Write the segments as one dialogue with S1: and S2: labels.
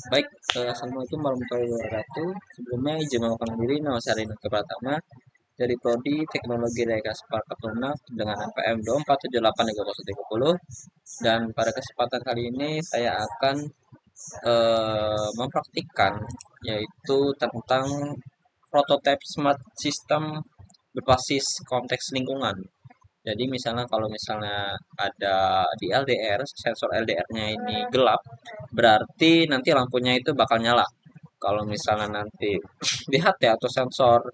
S1: Baik, assalamualaikum warahmatullahi wabarakatuh. Sebelumnya izin mengenalkan diri, nama saya Rinaldo Pratama dari Prodi Teknologi Daya Separkat Lunak dengan NPM 24783030. Dan pada kesempatan kali ini saya akan mempraktikkan yaitu tentang prototipe smart system berbasis konteks lingkungan. Jadi misalnya kalau misalnya ada di LDR, sensor LDR-nya ini gelap, berarti nanti lampunya itu bakal nyala. Kalau misalnya nanti di HT atau sensor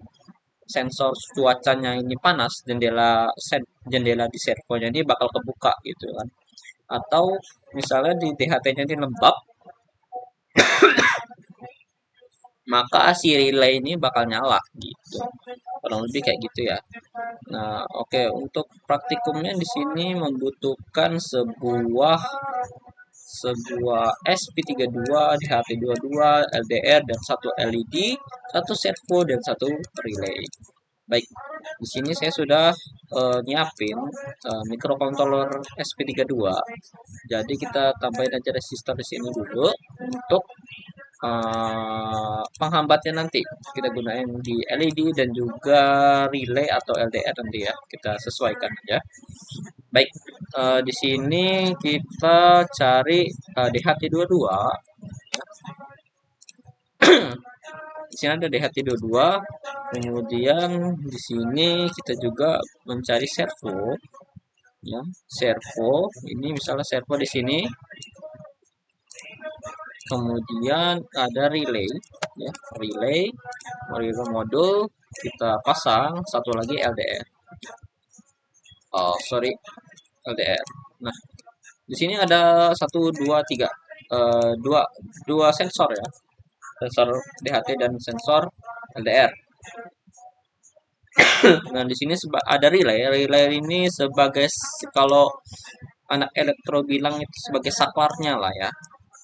S1: sensor cuacanya ini panas, jendela di servonya ini bakal kebuka gitu kan. Atau misalnya di DHT-nya ini lembab, maka si relay ini bakal nyala gitu. Kurang lebih kayak gitu ya. Nah, oke, untuk praktikumnya di sini membutuhkan sebuah SP32, DHT22, LDR dan satu LED, satu servo dan satu relay. Baik, di sini saya sudah nyiapin microcontroller SP32. Jadi kita tambahin aja resistor di sini dulu untuk penghambatnya nanti kita gunain di LED dan juga relay atau LDR nanti ya kita sesuaikan ya. Baik, di sini kita cari DHT22. Di sini ada DHT22. Kemudian di sini kita juga mencari servo ya. Servo ini misalnya servo di sini. Kemudian ada relay ya, relay modul kita pasang, satu lagi LDR. Oh, sorry, LDR. Nah, di sini ada satu, dua, tiga, dua sensor ya, sensor DHT dan sensor LDR. Nah, di sini ada relay. Relay ini sebagai kalau anak elektro bilang itu sebagai saklarnya lah ya.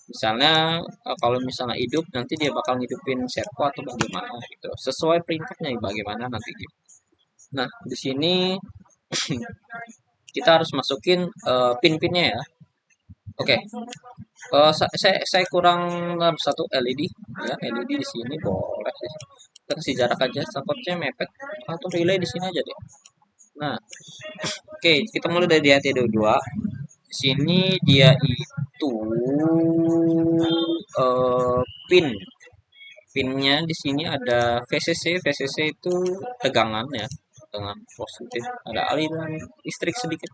S1: Misalnya kalau misalnya hidup nanti dia bakal ngidupin servo atau bagaimana gitu. Sesuai perintahnya bagaimana nanti gitu. Nah, di sini kita harus masukin pin-pinnya ya. Oke. Saya kurang satu LED ya, LED di sini boleh sih. Kita kasih jarak aja, takutnya mepet atau relay di sini aja deh. Nah, oke, kita mulai dari DHT22. Di sini dia itu pin. Pinnya di sini ada VCC. VCC itu tegangan ya, tegangan positif. Ada aliran listrik sedikit.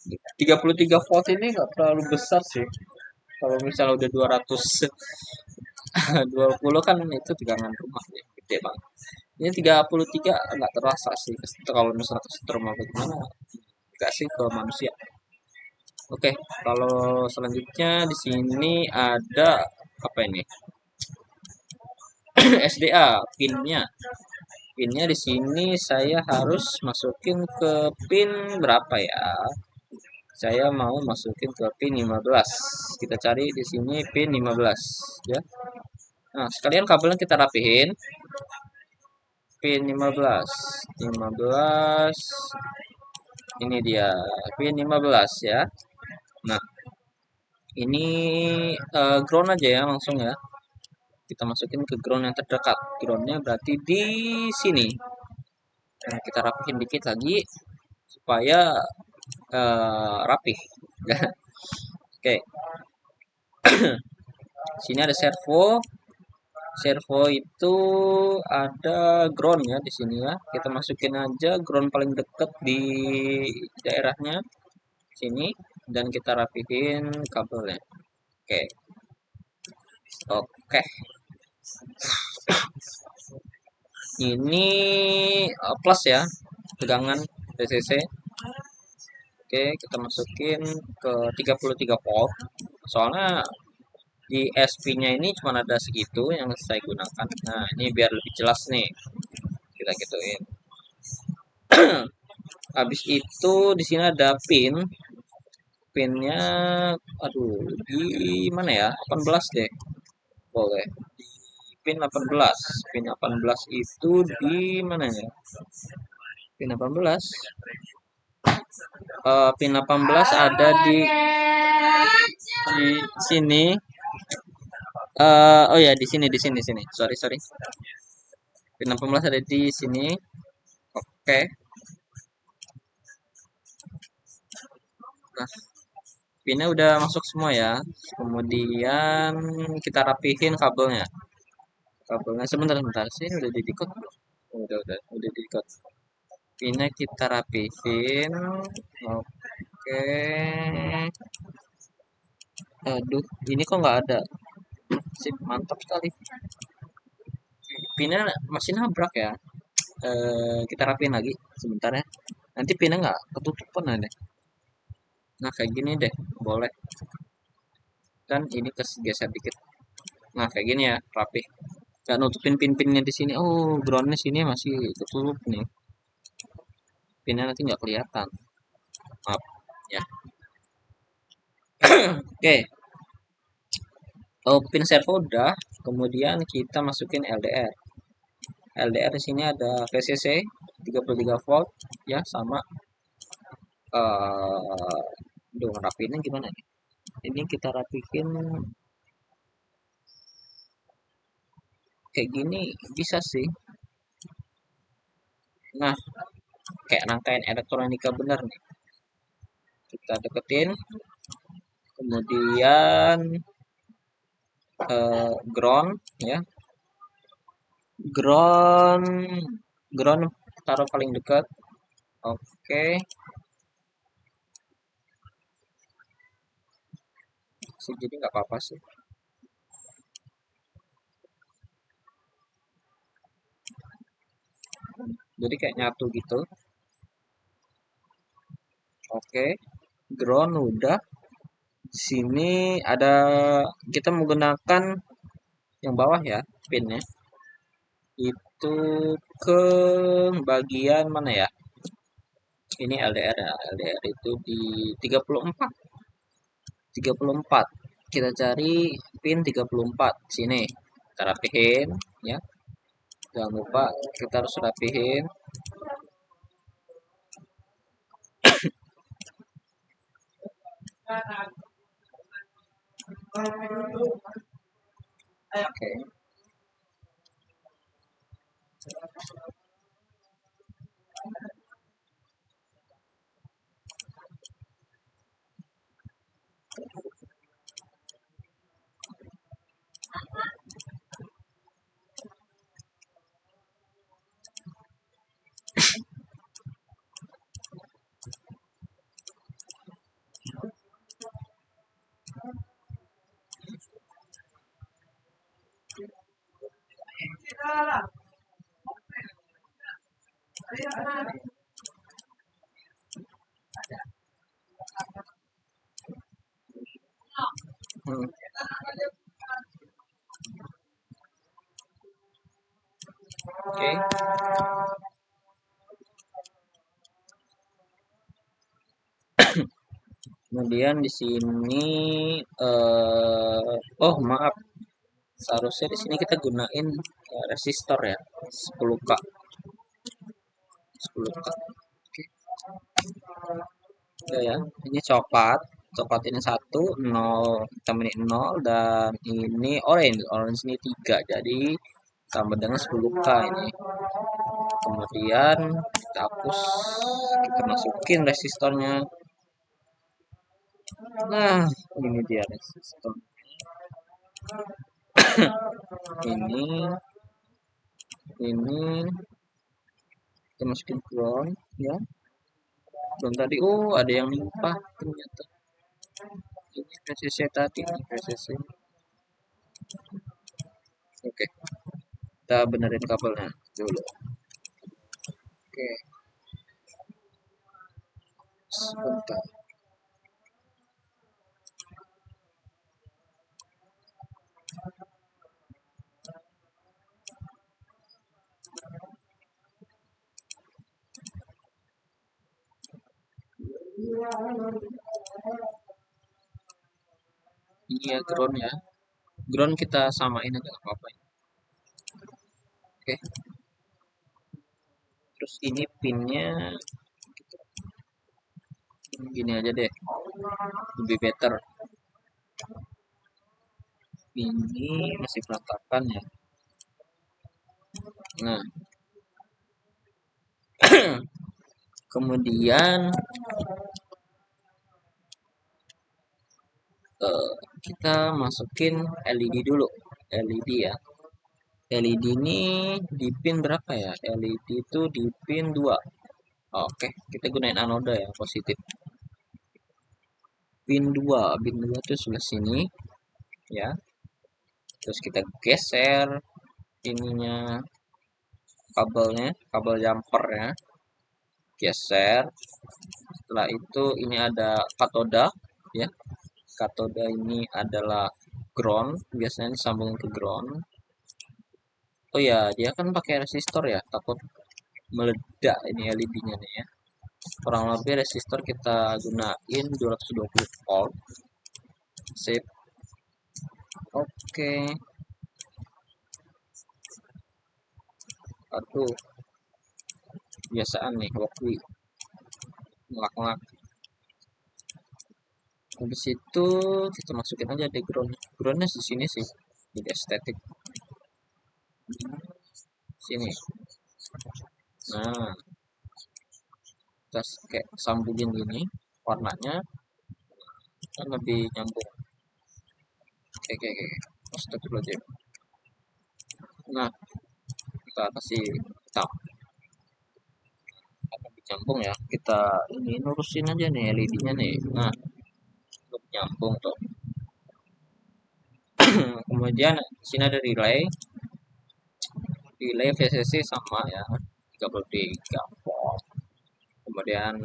S1: 33 volt ini nggak terlalu besar sih. Kalau misalnya udah 220 kan itu tegangan rumah ya, gede banget. Ini 33 nggak terasa sih. Kalau misalnya ke rumah bagaimana? Nggak sih ke manusia. Oke, kalau selanjutnya di sini ada apa ini? SDA pinnya. Pinnya di sini saya harus masukin ke pin berapa ya? Saya mau masukin ke pin 15. Kita cari di sini pin 15 ya. Nah, sekalian kabelnya kita rapihin. Pin 15. 15 ini dia pin 15 ya. Nah, ini ground aja ya langsung ya. Kita masukin ke ground yang terdekat. Groundnya berarti di sini. Nah, kita rapihin dikit lagi supaya rapih. Oke. Sini ada servo. Servo itu ada ground ya di sini ya. Kita masukin aja ground paling dekat di daerahnya sini dan kita rapihin kabelnya. Oke. Oke. Ini plus ya, tegangan VCC. Oke, kita masukin ke 33 volt. Soalnya di SP-nya ini cuma ada segitu yang saya gunakan. Nah, ini biar lebih jelas nih. Kita gituin. Habis itu di sini ada pin. Pinnya aduh, di mana ya? 18 deh. Boleh. Di pin 18. Pin 18 itu di mana ya? Pin 18. Pin 18 ada di sini. Oh ya, di sini. Sorry, sorry. Pin 18 ada di sini. Oke. Nah, pinnya udah masuk semua ya. Kemudian kita rapihin kabelnya. Kabelnya sebentar sebentar sih udah di decode belum? Oh, udah di decode. Pinnya kita rapihin. Oke. Aduh, ini kok nggak ada. Sip, mantap sekali. Pinnya masih nabrak ya. Kita rapiin lagi sebentar ya. Nanti pinnya nggak ketutupan ada. Nah, kayak gini deh, boleh. Dan ini geser dikit. Nah, kayak gini ya, rapi. Nggak nutupin pin-pinnya di sini. Oh, groundnya sini masih ketutup nih. Pinnya nanti nggak kelihatan. Maaf, ya. Oke, pin servo udah. Kemudian kita masukin LDR. LDR di sini ada VCC 33 volt, ya sama. Duh, rapiinnya gimana nih? Ini kita rapiin kayak gini bisa sih. Nah, kayak rangkaian elektronika bener nih. Kita deketin, kemudian ground ya. Ground ground taruh paling dekat. Oke, sih jadi nggak apa-apa sih. Jadi kayak nyatu gitu. Oke, ground udah. Di sini ada kita menggunakan yang bawah ya pinnya. Itu ke bagian mana ya? Ini LDR ya. LDR itu di 34. 34. Kita cari pin 34 sini. Kita rapihin ya. Jangan lupa kita harus rapihin. Oke. Hmm, oke. Kemudian di sini oh maaf, seharusnya di sini kita gunain resistor ya, 10K. 10K. Oke. Ya ya, ini coklat. Coklat ini 1, 0, hitam ini 0, dan ini orange. Orange ini 3, jadi tambah dengan 10K ini. Kemudian kita hapus, kita masukin resistornya. Nah, ini dia resistor. Ini kita masukin ground ya. Ground tadi, oh ada yang limpah ternyata. Ini PCC tadi, ini PCC. Oke, kita benerin kabelnya dulu. Oke, sebentar. Ini ya ground ya. Ground kita samain aja nggak apa-apa ya. Oke, terus ini pinnya gini aja deh, lebih better. Ini masih berantakan ya. Nah, kemudian kita masukin LED dulu. LED ya. LED ini di pin berapa ya? LED itu di pin 2. Oke, kita gunain anoda ya, positif. Pin 2 itu sebelah sini ya. Terus kita geser ininya kabelnya, kabel jumper ya. Geser. Setelah itu ini ada katoda ya. Katoda ini adalah ground, biasanya disambungin ke ground. Oh ya, dia kan pakai resistor ya, takut meledak ini LED-nya nih ya. Kurang lebih resistor kita gunain 220 volt. Sip. Oke. Aduh, biasaan nih waktu ngelak-ngelak. Habis itu kita masukin aja di ground. Groundnya di sini sih, jadi estetik. Sini. Nah, kita kayak sambungin gini, warnanya kan lebih nyambung. Oke. Astagfirullahaladzim. Nah, kita kasih hitam. Lebih nyambung ya. Kita ini lurusin aja nih LED-nya nih. Nah, lebih nyambung tuh. Kemudian di sini ada relay. Relay VCC sama ya, 33 volt. Kemudian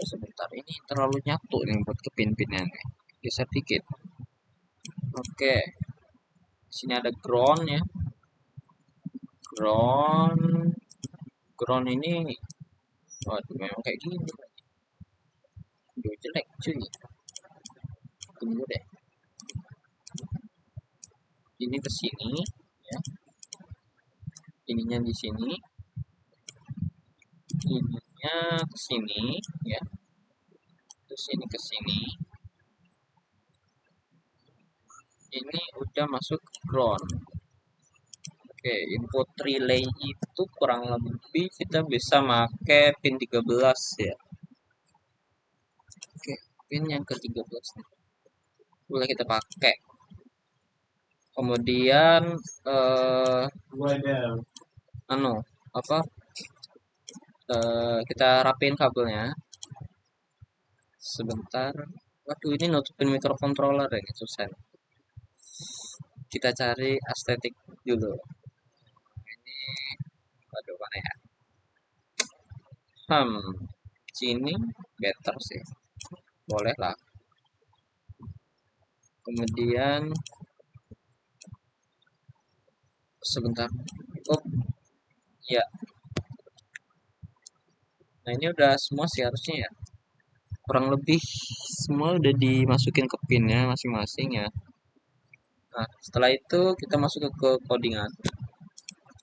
S1: sebentar, ini terlalu nyatu nih buat ke pin-pinnya nih. Geser dikit. Oke. Sini ada ground ya. Ground. Ground ini waduh memang kayak gini. Udah jelek cuy. Tunggu deh. Ini ke sini ya. Ininya di sini. Ininya ke sini ya. Terus ini ke sini. Ini udah masuk ground. Oke, input relay itu kurang lebih kita bisa pakai pin 13 ya. Oke, pin yang ke-13 nih. Boleh kita pakai. Kemudian anu apa? Kita rapiin kabelnya. Sebentar. Waduh, ini nutupin microcontroller ya, susah. Kita cari estetik dulu. Ini, waduh mana ya? Sini better sih. Boleh lah. Kemudian sebentar. Oh, ya. Nah, ini udah semua sih harusnya ya. Kurang lebih semua udah dimasukin ke pinnya masing-masing ya. Nah, setelah itu kita masuk ke codingan.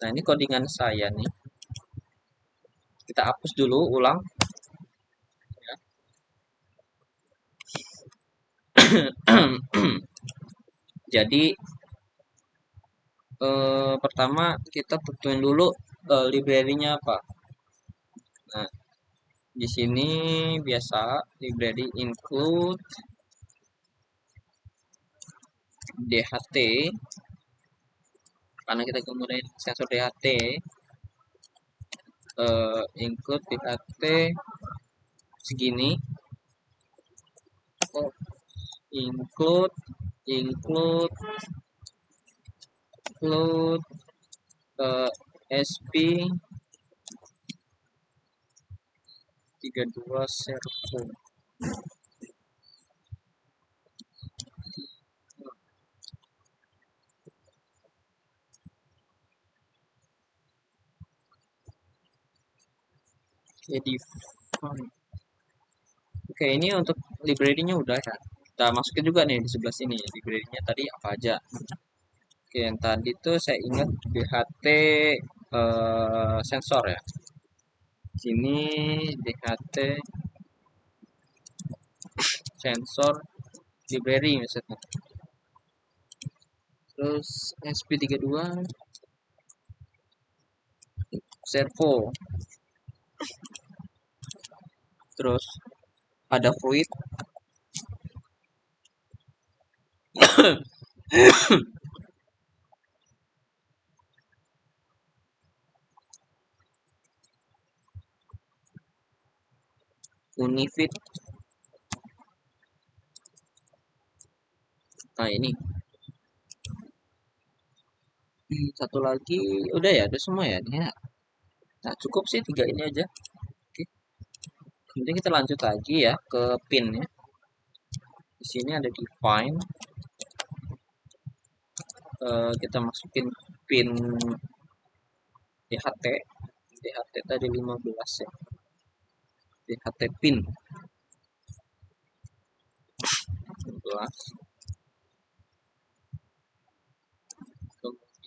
S1: Nah, ini codingan saya nih. Kita hapus dulu ulang. Ya. Jadi pertama kita tentuin dulu library-nya apa. Nah, di sini biasa library include DHT karena kita kemudian sensor DHT include DHT segini. Oh, include include SP 32 servo. Jadi oke, ini untuk library-nya udah ya. Kita masukin juga nih di sebelah sini library-nya tadi apa aja. Oke, yang tadi tuh saya ingat DHT sensor ya. Sini DHT sensor library misalnya. terus SP32 servo, terus ada fluid, unifit. Nah ini satu lagi, udah ya, udah semua ya ini ya. Nah cukup sih 3 ini aja. Oke, kemudian kita lanjut lagi ya ke pin ya. Di sini ada define. Kita masukin pin DHT. DHT tadi 15 ya. DHT pin 15.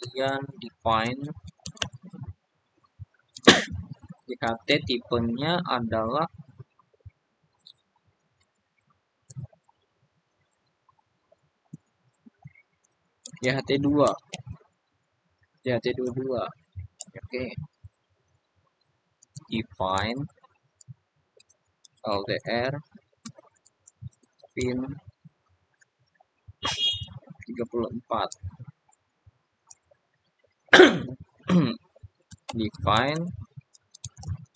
S1: Kemudian define DHT tipenya adalah DHT2. DHT22. Oke. Define LDR pin 34. Define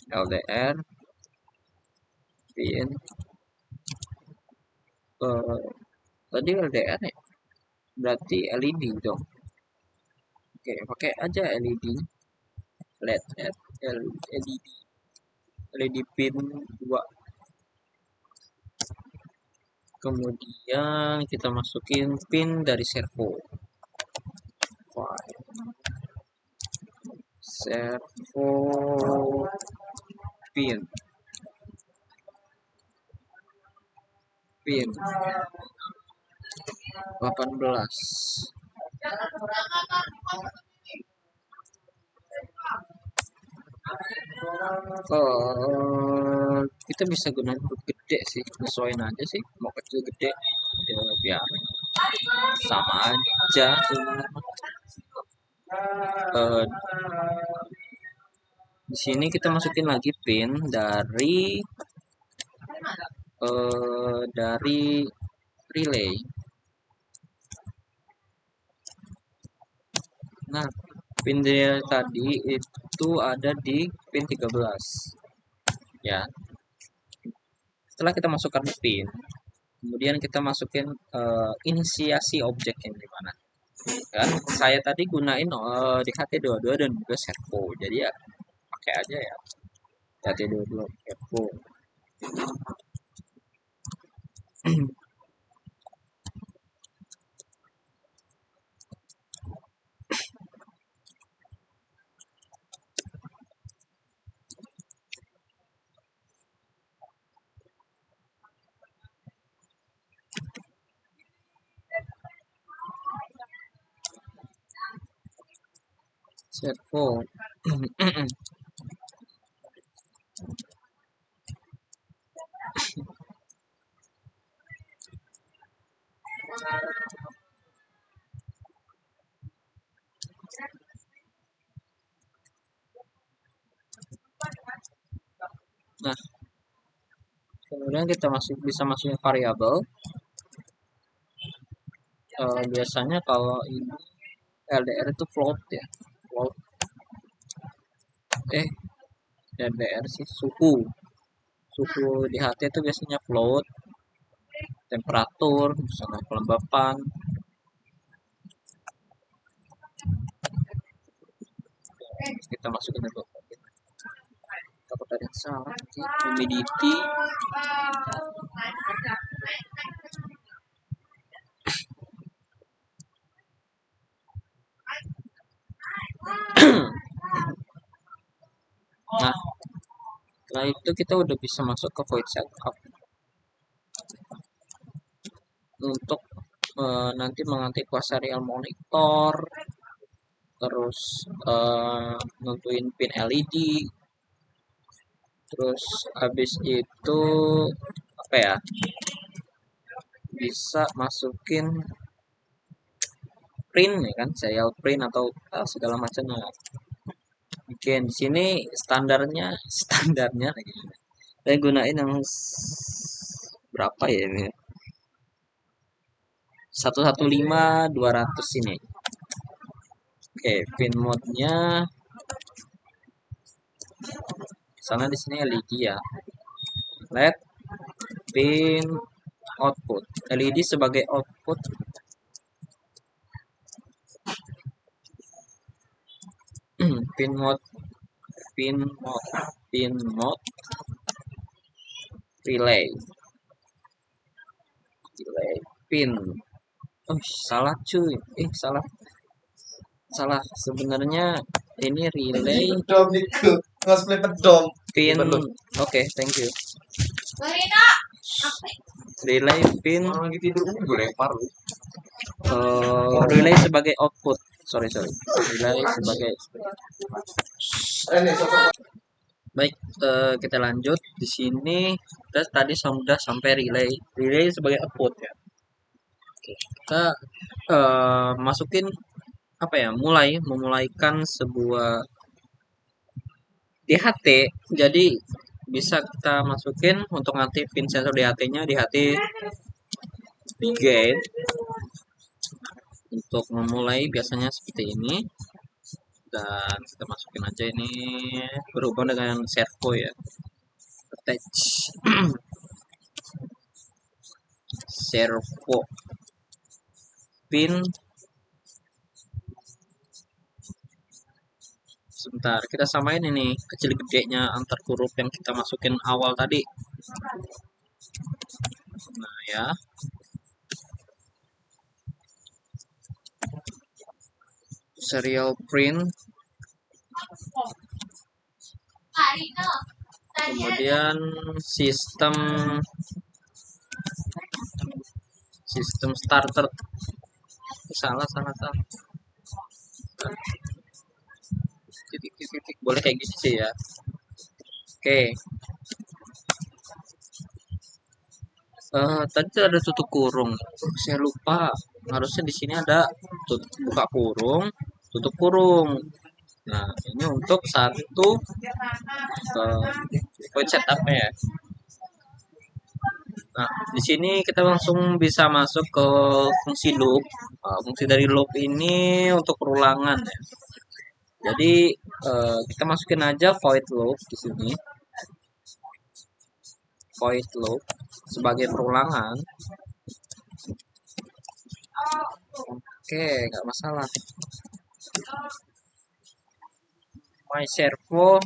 S1: LDR pin tadi LDR ya, berarti LED dong. Oke, pakai aja LED, LED, LED pin 2. Kemudian kita masukin pin dari servo. Servo pin 18. Kita bisa gunain huruf gede sih, sesuaiin aja sih, mau kecil gede ya biar sama aja sebenarnya. Di sini kita masukin lagi pin dari relay. Nah, pin dia tadi itu ada di pin 13 ya. Setelah kita masukkan pin, kemudian kita masukin inisiasi objek yang dimana kan saya tadi gunain di HT22 dan juga servo, jadi ya pakai aja ya HT22 servo. Servo. Nah, kemudian kita bisa masukin variabel. Biasanya kalau ini LDR itu float ya, float. LDR sih suhu di HT itu biasanya float. Temperatur, misalnya kelembapan. Kita masukin dulu. Takut ada yang salah. Humidity. Nah, setelah itu kita udah bisa masuk ke void setup untuk nanti mengantik serial monitor, terus nentuin pin LED, terus habis itu apa ya, bisa masukin print ya kan, serial print atau segala macamnya. Oke, di sini standarnya lagi. Saya gunain yang berapa ya ini? 115/200 ini. Oke, pin mode-nya misalnya di sini LED ya. LED pin output. LED sebagai output. pin mode pin mode pin mode relay pin. Oh, salah cuy. Salah. Salah. Sebenarnya ini relay pin. Oke, thank you. Relay pin relay sebagai output. Sorry. Relay sebagai. Baik, kita lanjut. Di sini kita tadi sudah sampai relay sebagai output ya. Oke, kita masukin apa ya? Memulaikan sebuah DHT. Jadi bisa kita masukin untuk ngaktifin sensor DHT-nya DHT gate. Untuk memulai biasanya seperti ini. Dan kita masukin aja ini berhubungan dengan servo ya. Attach servo pin. Sebentar, kita samain ini kecil gedenya antar huruf yang kita masukin awal tadi. Nah ya, serial print, kemudian sistem starter. Salah. Titik boleh kayak gitu sih ya. Oke. Tadi ada tutup kurung. Saya lupa. Harusnya di sini ada buka kurung, tutup kurung. Nah, ini untuk satu point setupnya ya. Nah, di sini kita langsung bisa masuk ke fungsi loop. Fungsi dari loop ini untuk perulangan ya. Jadi kita masukin aja void loop di sini. Void loop sebagai perulangan. Oke, nggak masalah. My servo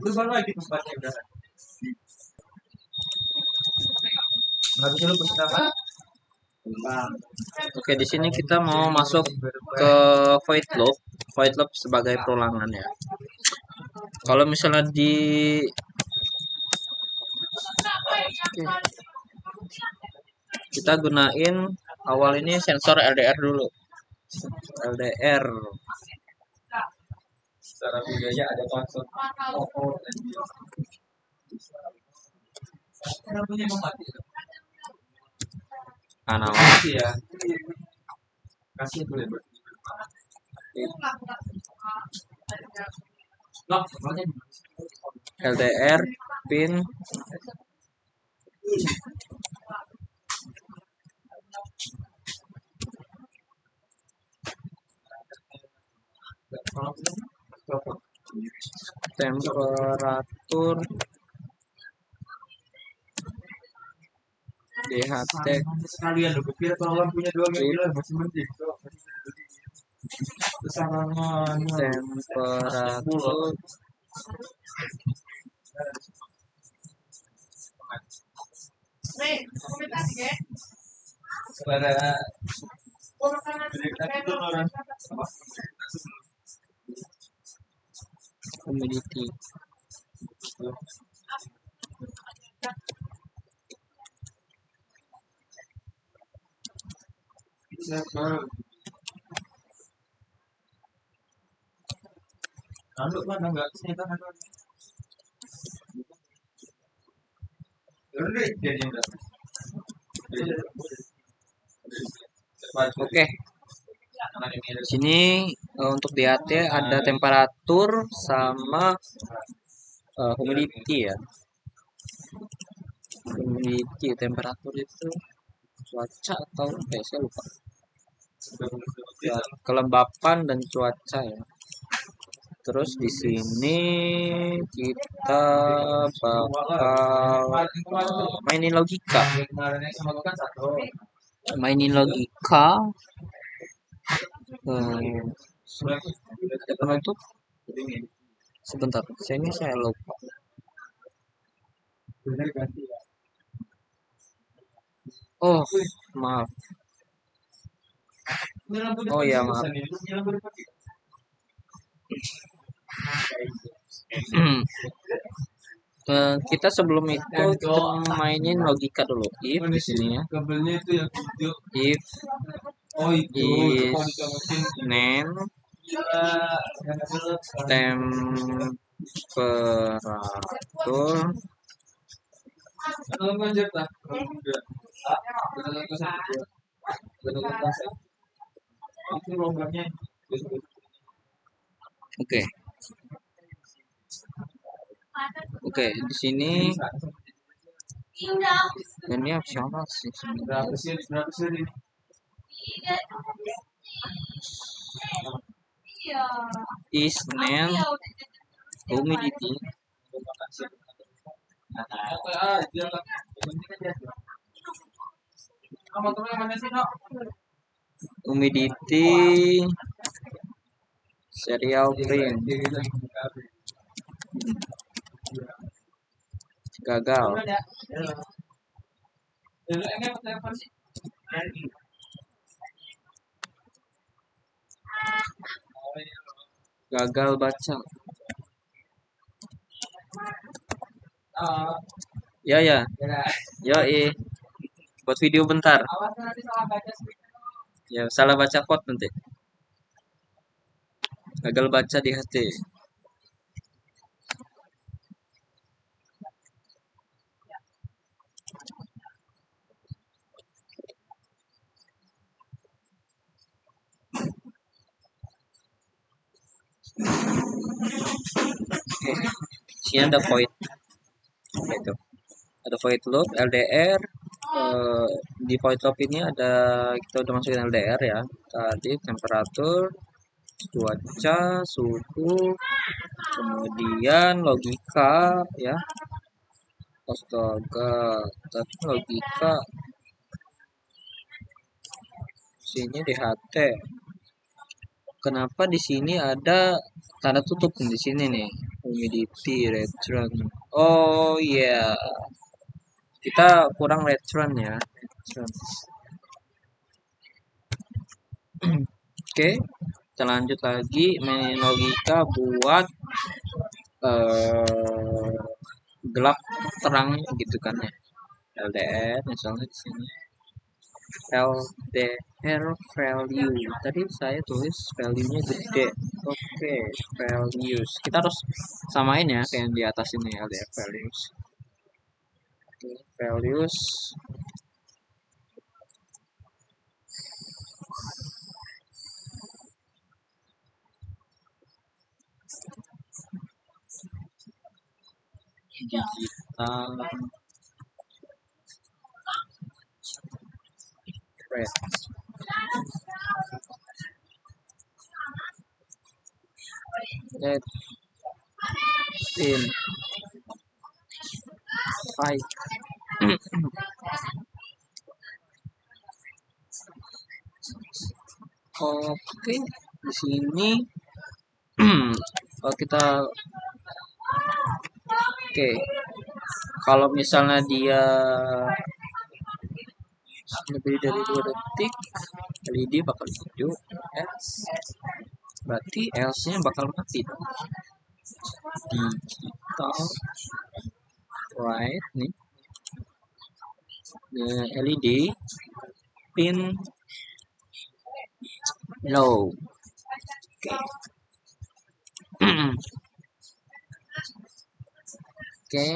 S1: berubah lagi tempatnya udah. Oke, di sini kita mau masuk ke void loop sebagai perulangan ya. Kalau misalnya kita gunain awal ini sensor LDR dulu. LDR. Secara videonya ada konsol. Analog ya. Kasih dulu ya. LDR pin temperatur DHT sekalian lo kira kalau punya 2 kilo masih mending temperatur humidity. Lalu mana enggak sini kan Oke, sini untuk di HT ada temperatur sama humidity ya. Humidity, temperatur itu cuaca atau apa ya, saya lupa. Ya, kelembapan dan cuaca ya. Terus di sini kita bakal mainin logika. Mainin logika. Ada penutup. Sebentar, saya lupa. Oh, maaf. Oh ya, maaf. Kita sebelum itu kita mainin logika dulu. If di sini ya. If is name temperatur oke. Oke, di sini ini opsional sih sebenarnya. Is name humidity humidity serial print gagal. Gagal baca. Ya ya. Yo buat video bentar. Ya salah baca code nanti. Gagal baca di HT. Sini ada void gitu. Ada void loop LDR di void loop ini ada kita udah masukin LDR ya. Tadi temperatur, cuaca, suhu, kemudian logika ya. Astaga, tapi logika sini di HT. Kenapa di sini ada tanda tutup di sini nih? Humidity, return. Oh iya. Yeah. Kita kurang return ya. Return. Oke, kita lanjut lagi main logika buat gelap terang gitu kan ya. LDR misalnya di sini. LDR value. Tadi saya tulis value-nya gede. Oke, values. Kita harus samain ya kayak yang di atas ini LDR values. Oke, values digital red let in 5 oke di sini kalau kita oke kalau misalnya dia lebih dari 2 detik LED bakal hidup else berarti else nya bakal mati dong. Digital right nih LED pin low oke oke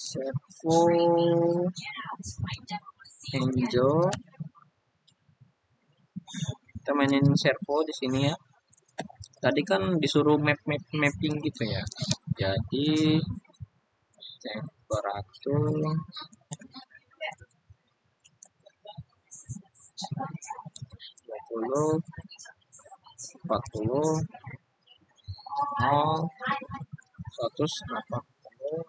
S1: servo Angel. Kita mainin servo di sini ya. Tadi kan disuruh mapping gitu ya. Jadi temperatur 20, 40, 0, 180.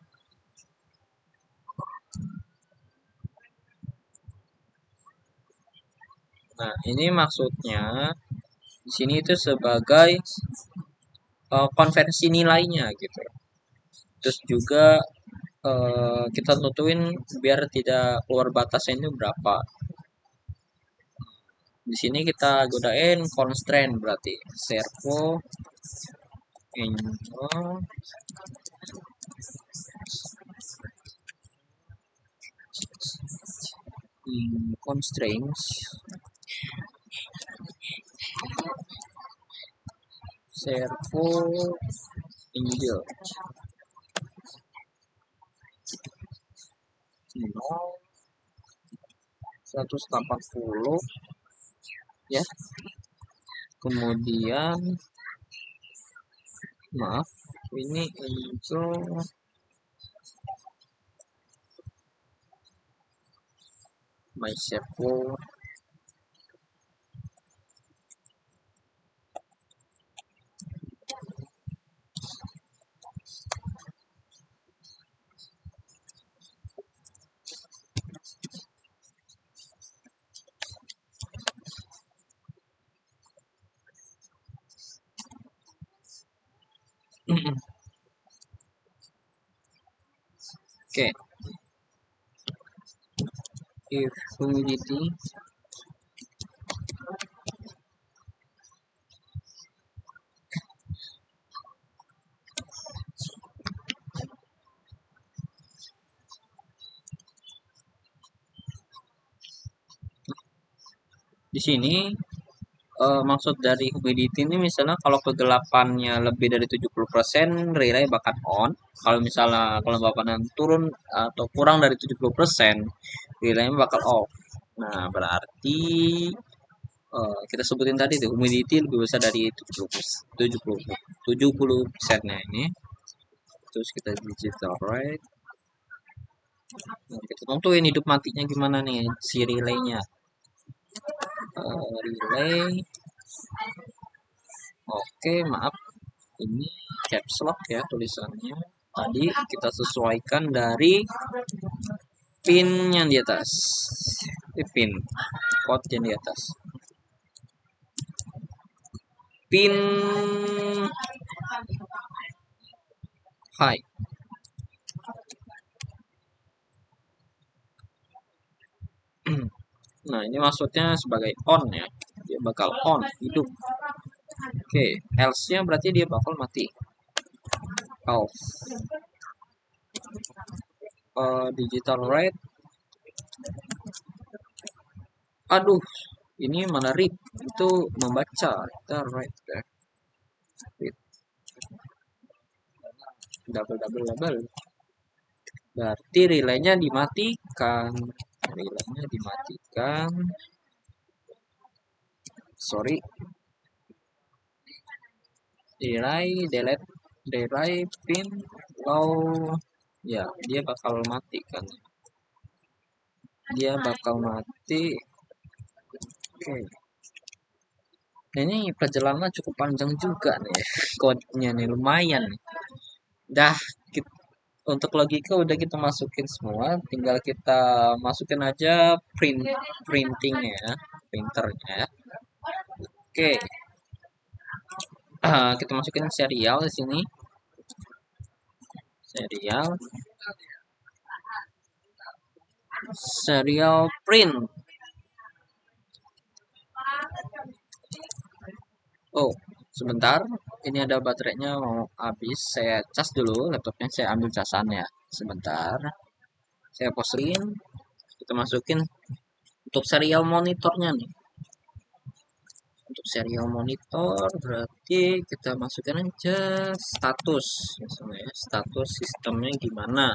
S1: Nah, ini maksudnya di sini itu sebagai konversi nilainya gitu. Terus juga kita tentuin biar tidak keluar batasnya itu berapa. Di sini kita gunain constraint berarti servo angel constraints servo angel 0, 180 ya. Kemudian maaf, ini angel my servo Oke, if humidity di sini maksud dari humidity ini misalnya kalau kegelapannya lebih dari 70% relay bakal on. Kalau misalnya kelembapan turun atau kurang dari 70%, relay bakal off. Nah, berarti kita sebutin tadi tuh humidity lebih besar dari 70%, nya ini. Terus kita digital rate. Nah, kita tentuin hidup matinya gimana nih si relaynya. Relay. Oke, maaf. Ini caps lock ya tulisannya. Tadi kita sesuaikan dari pin yang di atas. Ini pin code yang di atas. Pin high. Nah, ini maksudnya sebagai on ya. Dia bakal on, hidup. Oke, else-nya berarti dia bakal mati. Off. Digital rate. Aduh, ini mana read? Itu membaca. Kita write ya. Read. Double. Berarti relaynya dimatikan. Relaynya dimatikan. Sorry. Delay pin low. Ya, dia bakal mati kan. Dia bakal mati. Oke. Nah, ini perjalanan cukup panjang juga nih. Kodenya nih lumayan. Dah, untuk logika udah kita masukin semua, tinggal kita masukin aja printingnya ya, printernya. Oke, kita masukin serial di sini, serial print. Oh, sebentar, ini ada baterainya mau habis, saya cas dulu laptopnya, saya ambil casannya sebentar, saya posin, kita masukin untuk serial monitornya nih. Untuk serial monitor berarti kita masukkan aja status misalnya ya, status sistemnya gimana.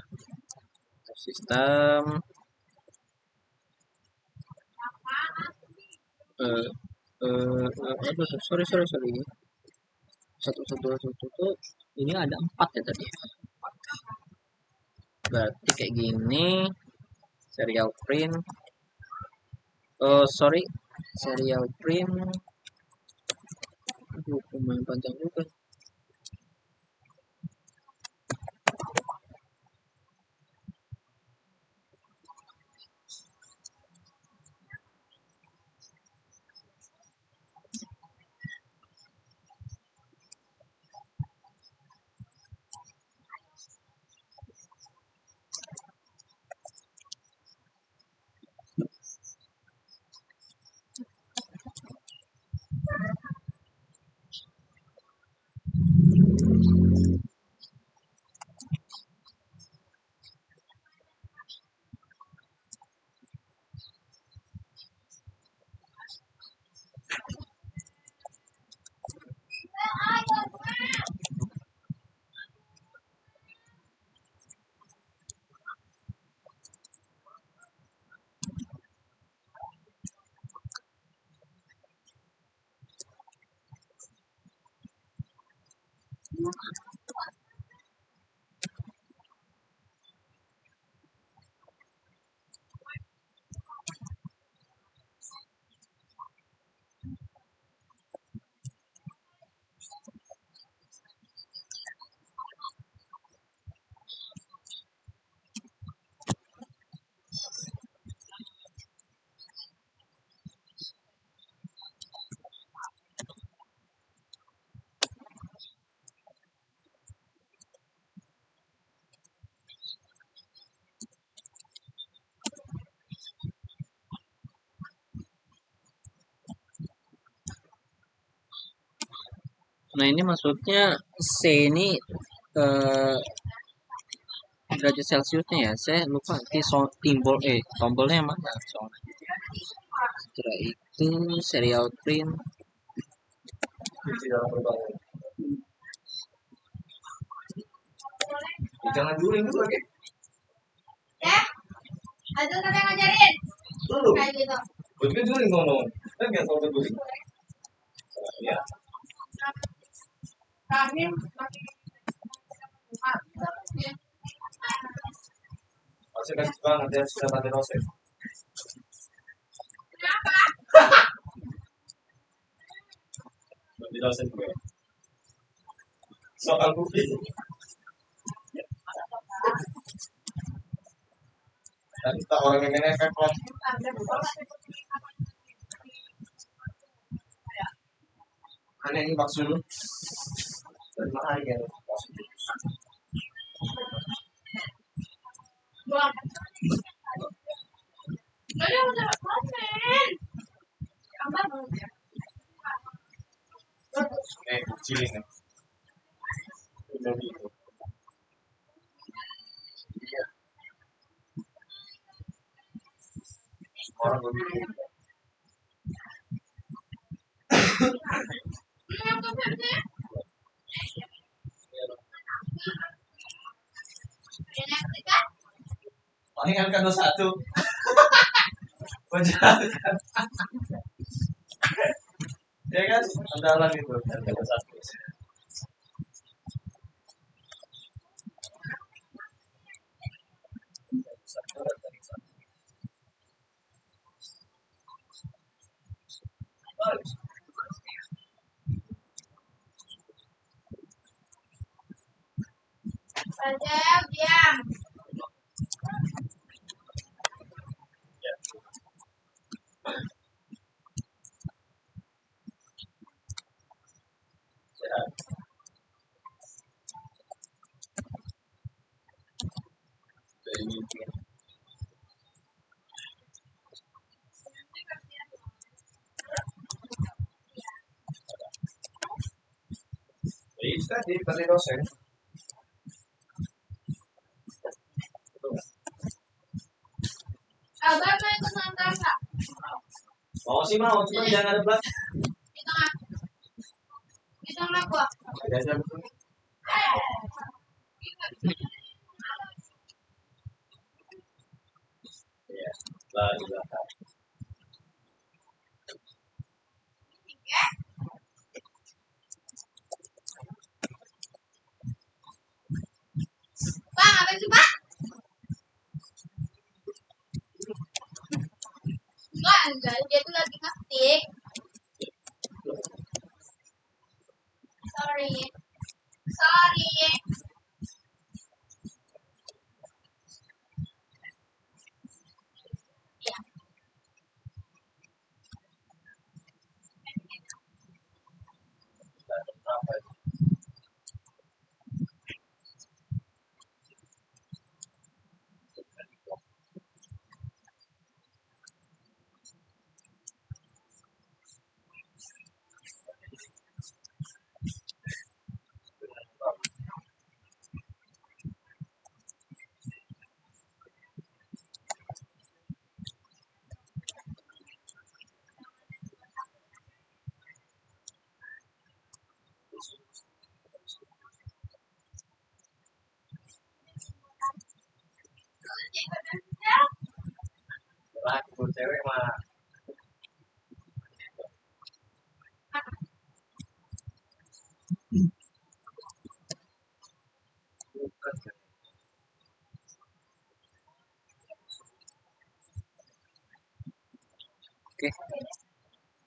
S1: sistem aduh, sorry satu satu satu satu ini ada 4 ya tadi, berarti kayak gini. Serial print, sorry, serial print, aduh lumayan panjang juga. Nah ini maksudnya C ini eh, derajat Celciusnya ya, saya lupa di tombolnya mana soalnya. Setelah itu serial print,
S2: Jangan dulu itu lagi.
S3: Ada yang ngajarin?
S2: Dulu.
S3: Kayak gitu.
S2: Begitu dulu ngomong. Kan nggak tahu dulu. Ya.
S3: Kami
S2: Masih kan juga nanti sudah tadi dosen.
S3: kenapa?
S2: Nanti dosen gue. Soal bukti. Dan kita orang yang ini kan kelas. Aneh ini maksud lu. Dan mahal ya.
S3: Buang. Ada udah komen. Gambar belum ya?
S2: Kecil ini. Udah gitu. Iya. Orang begitu.
S3: Yang gambarnya? Enak kan?
S2: Paling kan satu. Penjahat kan. Ya kan? Andalan itu. Kan satu.
S3: Saja diam.
S2: Jadi tadi dosen.
S3: Abang mau ikut nonton nggak?
S2: Mau sih mau, cuma jangan ada belakang.
S3: Di tengah. Di tengah gua.
S2: Ada aja betul.
S3: Bang, apa sih, Pak? Enggak, dia tuh lagi ngetik. Sorry. Sorry. Ya.
S2: Aku cewek mah bukan.
S1: Oke.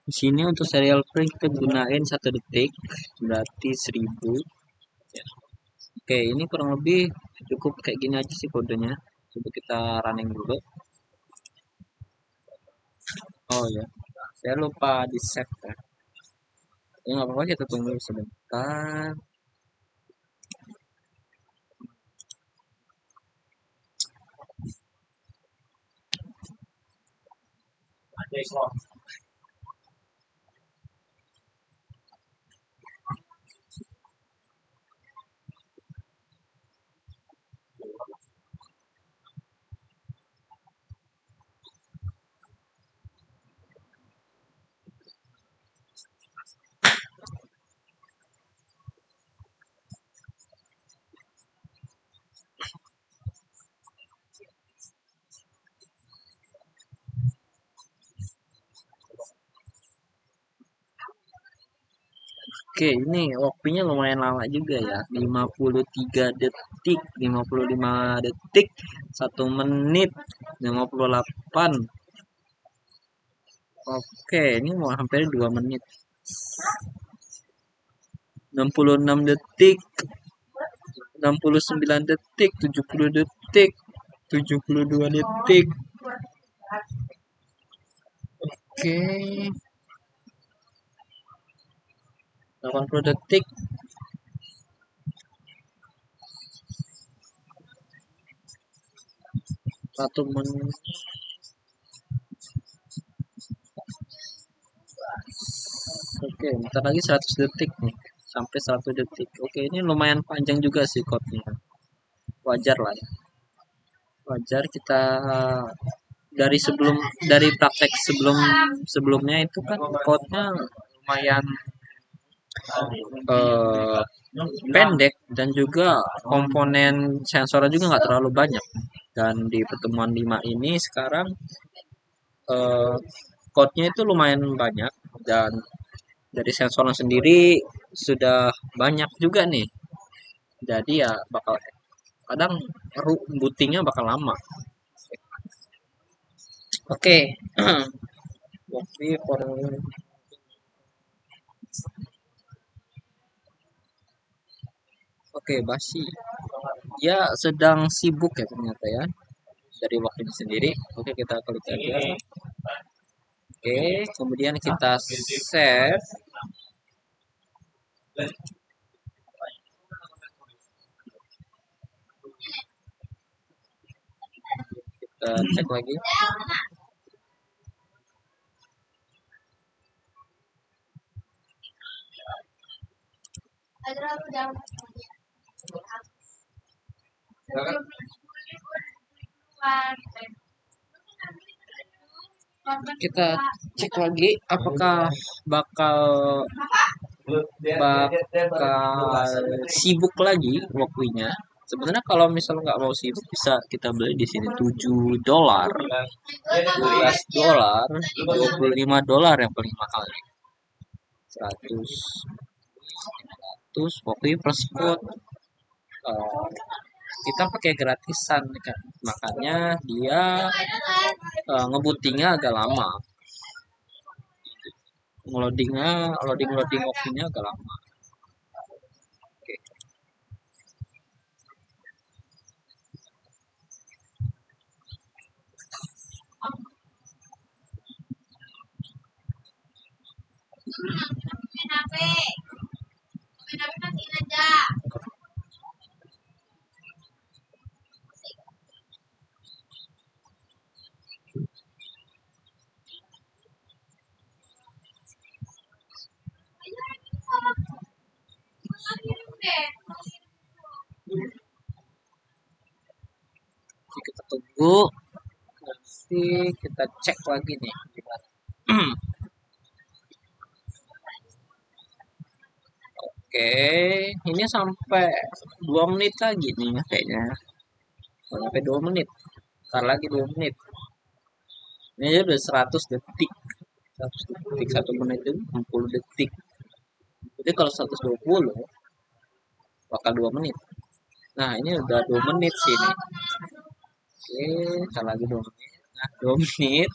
S1: Di sini untuk serial frame kita gunain 1 detik, berarti 1000. Oke, ini kurang lebih cukup kayak gini aja sih kodenya. Coba kita running dulu. Oh ya, saya lupa di save ya. Ya nggak apa-apa, kita tunggu sebentar.
S2: Ada Islam.
S1: Oke, ini waktunya lumayan lama juga ya. 53 detik, 55 detik, 1 menit, 58. Oke, ini mau hampir 2 menit. 66 detik, 69 detik, 70 detik, 72 detik. Oke. 80 detik. Satu menit. Oke, bentar lagi 100 detik nih. Sampai 100 detik. Oke, ini lumayan panjang juga sih code-nya. Wajar lah ya. Wajar kita dari praktek sebelumnya itu kan code-nya lumayan eh, pendek dan juga komponen sensornya juga nggak terlalu banyak. Dan di pertemuan 5 ini sekarang eh, code-nya itu lumayan banyak dan dari sensornya sendiri sudah banyak juga nih. Jadi ya bakal kadang bootingnya bakal lama. Oke. Waktu for Oke, Basi. Dia sedang sibuk ya ternyata ya. Dari waktunya sendiri. Oke, kita klik aja. Oke, kemudian kita save. Kita cek lagi. Kita cek lagi apakah bakal sibuk lagi waktunya. Sebenarnya kalau misalnya nggak mau sibuk bisa kita beli di sini $7, $12, $25 yang paling mahal nih. 100, 100, pokoknya per spot eh, kita pakai gratisan kan. Makanya dia ngebootingnya agak lama. Loading waktunya agak lama. Oke.
S3: Main HP. Main HP matiin aja.
S1: Oke, kita tunggu. Nanti kita cek lagi nih gimana. Oke, ini sampai 2 menit lagi nih kayaknya. Sampai 2 menit. Ntar lagi 2 menit. Ini aja udah 100 detik. 100 detik, 1 menit itu 60 detik. Jadi kalau 120 bakal 2 menit. Nah, ini udah 2 menit sih ini. Oke, ntar lagi 2 menit. Nah, 2 menit.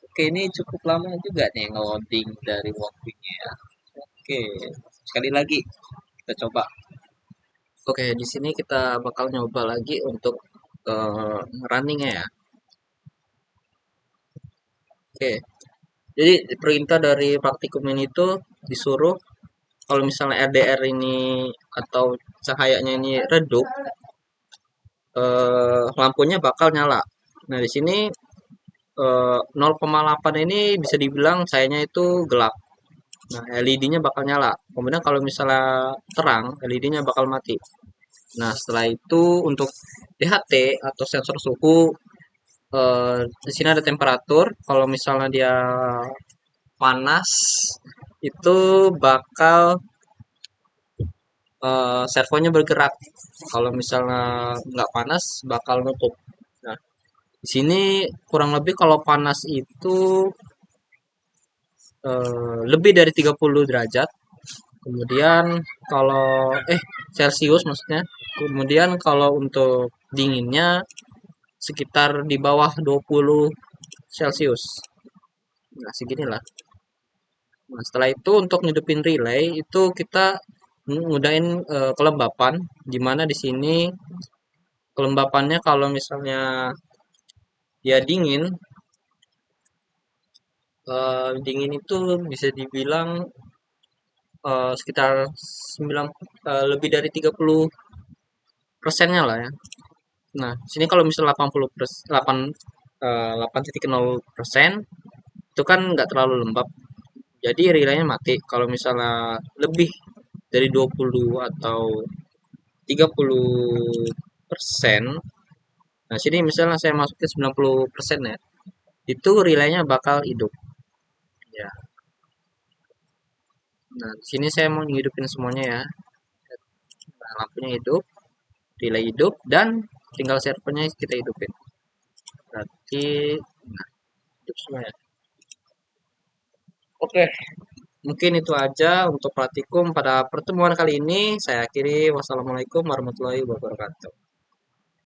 S1: Oke, ini cukup lama juga nih loading dari waktunya ya. Oke, sekali lagi kita coba. Oke, di sini kita bakal nyoba lagi untuk runningnya ya. Oke, jadi perintah dari praktikum ini tuh disuruh kalau misalnya RDR ini atau cahayanya ini redup, lampunya bakal nyala. Nah, di sini 0,8 ini bisa dibilang cahayanya itu gelap. Nah, LED-nya bakal nyala. Kemudian kalau misalnya terang, LED-nya bakal mati. Nah, setelah itu untuk DHT atau sensor suhu, di sini ada temperatur. Kalau misalnya dia panas, itu bakal servonya bergerak. Kalau misalnya nggak panas, bakal nutup. Nah, di sini kurang lebih kalau panas itu lebih dari 30 derajat. Kemudian kalau Celcius maksudnya. Kemudian kalau untuk dinginnya sekitar di bawah 20 Celcius. Nah, seginilah. Nah, setelah itu untuk ngidupin relay itu kita ngudain kelembapan di mana di sini kelembapannya kalau misalnya dia dingin itu bisa dibilang sekitar 9 lebih dari 30%-nya lah ya. Nah, sini kalau misalnya 8,0% itu kan nggak terlalu lembab. Jadi relaynya mati. Kalau misalnya lebih dari 20 atau 30%, nah sini misalnya saya masukin 90% ya, itu relaynya bakal hidup. Ya. Nah, di sini saya mau hidupin semuanya ya. Nah, lampunya hidup, relay hidup, dan tinggal servernya kita hidupin. Berarti, nah, hidup semua ya. Oke, mungkin itu aja untuk praktikum pada pertemuan kali ini. Saya akhiri. Wassalamualaikum warahmatullahi wabarakatuh.